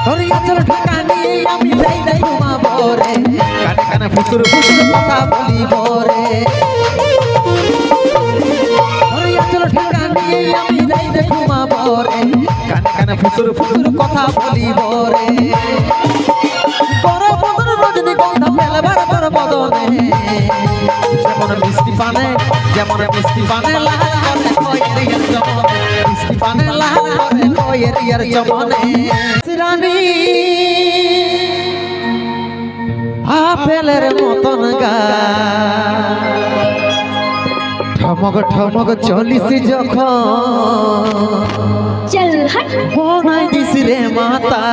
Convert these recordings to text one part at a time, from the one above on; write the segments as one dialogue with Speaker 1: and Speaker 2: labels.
Speaker 1: ধরিয়া চল ঢাকা নিয়ে আমি যাই যাই ঘুমাবো রে, কানে কানে ফুসুর ফুসুর কথা বলিব রে। ধরিয়া চল ঢাকা নিয়ে আমি যাই যাই ঘুমাবো রে, কানে কানে ফুসুর ফুসুর কথা বলিব রে। বড় বদন রজনীগন্ধা ফেলবার পর বদনে, যেমন মিষ্টি পানে যেমন মিষ্টি পানে লাল করে কয়েরিয়ার জমনে, মিষ্টি পানে লাল করে কয়েরিয়ার জমনে। রানী আপেলের মতন গা ঠমক ঠমক চলিস যখন,
Speaker 2: চল হট
Speaker 1: বনাই দিস রে মাতা।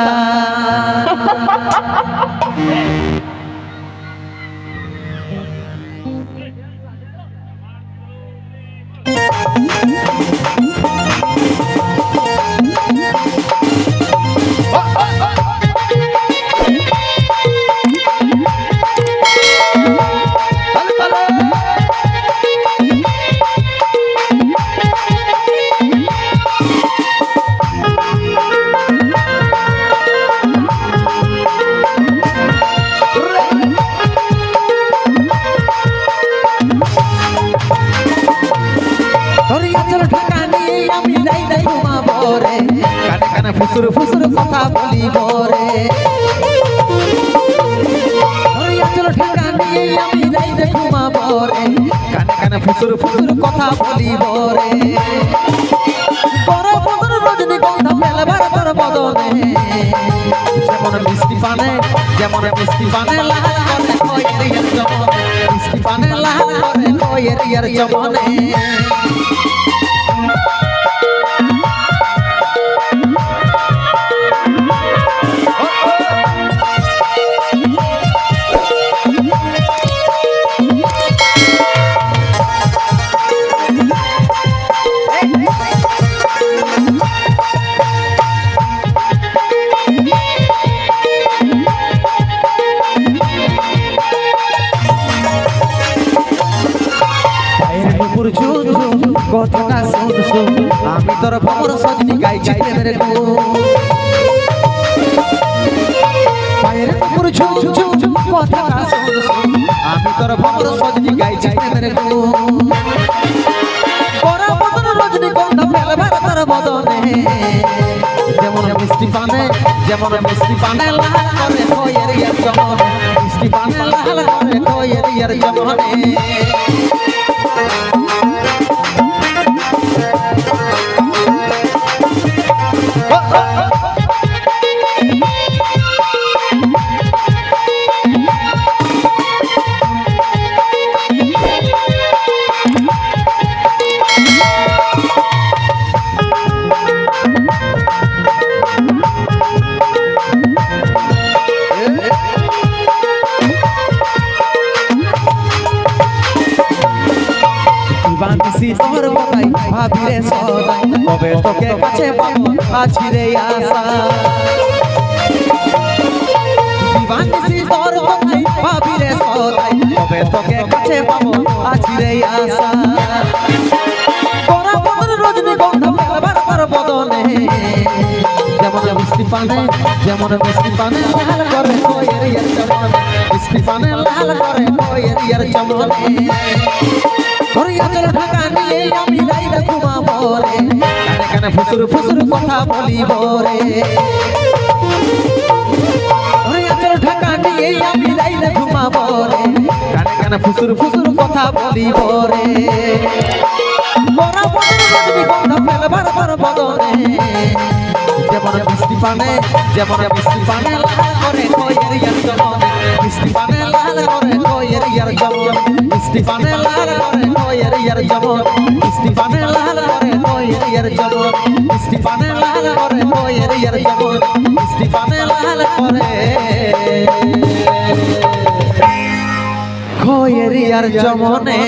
Speaker 1: ঢাকা নিয়ে আমি যাই যাই ঘুমাবো রে, কানে কানে ফুসুর ফুসুর কথা বলিব রে। ঢাকা নিয়ে আমি যাই যাই ঘুমাবো রে, কানে কানে ফুসুর ফুসুর কথা বলিব রে। বড় বদন রজনীগন্ধা ফেলবার পর বদনে, যেমন মিষ্টি পানে যেমন মিষ্টি পানে লাল করে কয়েরিয়ার জমনে, মিষ্টি পানে লাল করে কয়েরিয়ার জমনে। কথাটা শুন শুন আমি তোর ভ্রমর সজনি গাইছি প্রেমের গুণ, পায়ের উপর ঝুম ঝুম কথাটা শুন শুন আমি তোর ভ্রমর সজনি গাইছি প্রেমের গুণ। বড় বদন রজনীগন্ধা ফেলবার তোর বদনে, যেমন মিষ্টি পানে যেমন মিষ্টি পানে লাল করে কয়েরিয়ার জমনে, মিষ্টি পানে লাল করে কয়েরিয়ার জমনে। বাঁধিছি তোর কথাই ভাবি রে সদাই, কবে তোকে কাছে পাবো আছি রে আশা। বাঁধিছি তোর কথাই ভাবি রে সদাই, কবে তোকে কাছে পাবো আছি রে আশা। বড় বদন রজনীগন্ধা ফেলবার পর বদনে, যেমন মিষ্টি পানে যেমন মিষ্টি পানে লাল করে কয়েরিয়ার জমনে, মিষ্টি পানে লাল করে কয়েরিয়ার জমনে। ধরিয়া চল ঢাকা নিয়ে আমি যাই যাই ঘুমাবো রে, কানে কানে ফুসুর ফুসুর কথা বলিব রে। ধরিয়া চল ঢাকা নিয়ে আমি যাই যাই ঘুমাবো রে, কানে কানে ফুসুর ফুসুর কথা বলিব রে। বড় বদন রজনীগন্ধা ফেলবার পর বদনে, যেমন মিষ্টি পানে যেমন মিষ্টি পানে লাল করে কয়েরিয়ার জমনে, মিষ্টি পানে লাল করে কয়েরিয়ার জমনে, মিষ্টি পানে লাল করে কয়েরিয়ার জমনে, মিষ্টি পানে লাল করে কয়েরিয়ার জমনে, মিষ্টি পানে লাল করে কয়েরিয়ার জমনে, মিষ্টি পানে লাল করে কয়েরিয়ার জমনে।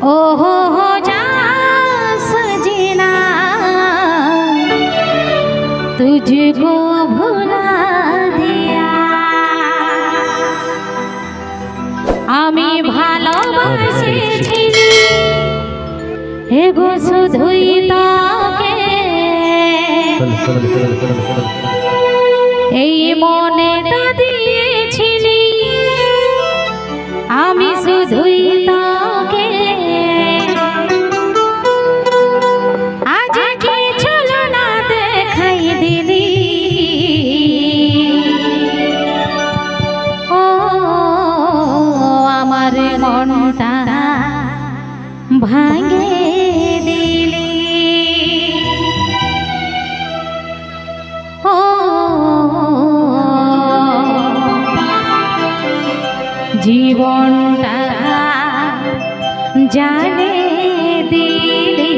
Speaker 2: ओ हो जा मुझको भुला दिया আমি ভালোবাসেছিলি এগো শুধুই তাকে এই মনেটা দিয়েছিলি আমি শুধুই তাকে আজ কি চলো না দেখাই দিলি ও আমার মনটা ভাঙে দিলি ও জীবনটা জানে দিলি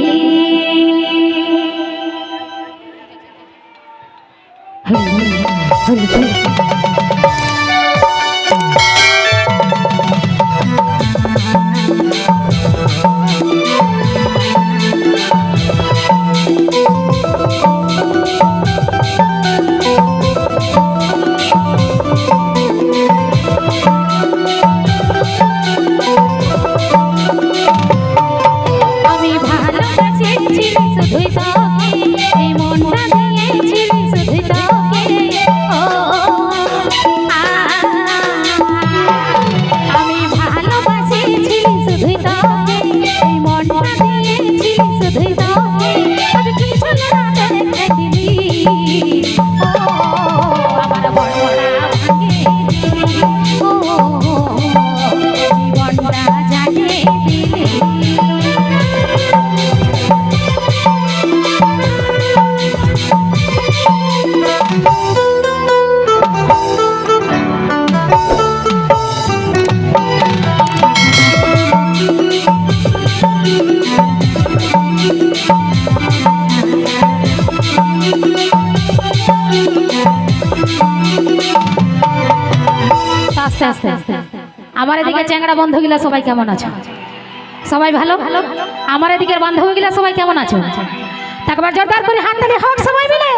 Speaker 2: আমার এদিকে চ্যাংড়া বন্ধুগুলা সবাই কেমন আছো সবাই ভালো ভালো আমার এদিকের বান্ধবীগুলা সবাই কেমন আছো একবার জোরদার করে হাত তালি হোক সবাই মিলে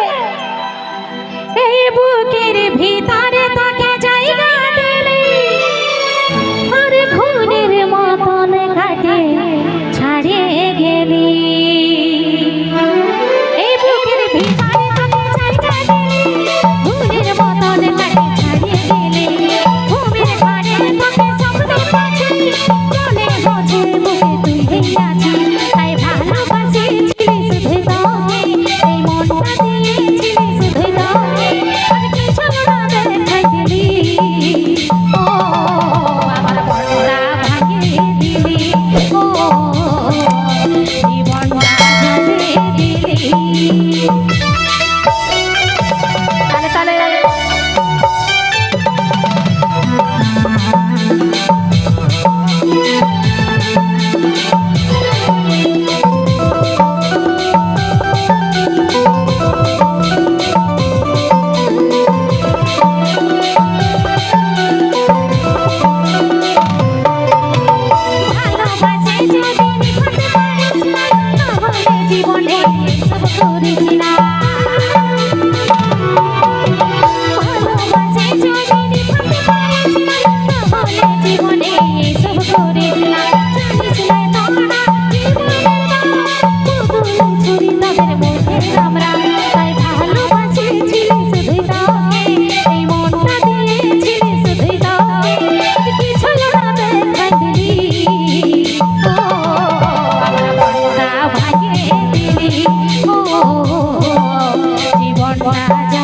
Speaker 2: এই বুকের ভিতরে তাকে জায়গা দিলে আর খুনের মতন কাটে ছাড়িয়ে গেলি এই বুকের ভিতরে তাকে জায়গা দিলে খুনের মতন কাটে ছাড়িয়ে গেলি ঘুমের ঘরে তোকে স্বপ্ন পাচ্ছি মনে হচ্ছে বুকে তুই আছিস তাই ভালোবাসিছিলি শুধু তোকে এই মনটা দিয়েছিলি শুধু তোকে আর কিছু না দেখাই দিলি ও আমার মনটা ভাঙিয়ে দিলি ও জীবনটা জ্বালিয়ে দিলি তালে তালে জীবনে সব করেছিলাম ভালোবাসে যদি নিভাতে পারেছিলাম তাহলে জীবনে সব করেছিলাম জানিস না তোরা জীবনের ছুরি তাদের মধ্যে আমরা তাই ভালোবাসেছিলি শুধু তোকে এই মনটা দিয়েছিলি শুধু তোকে কিছু না দেখাই দিলি ও আমার মনটা ভাঙিয়ে দিলি ও জীবনটা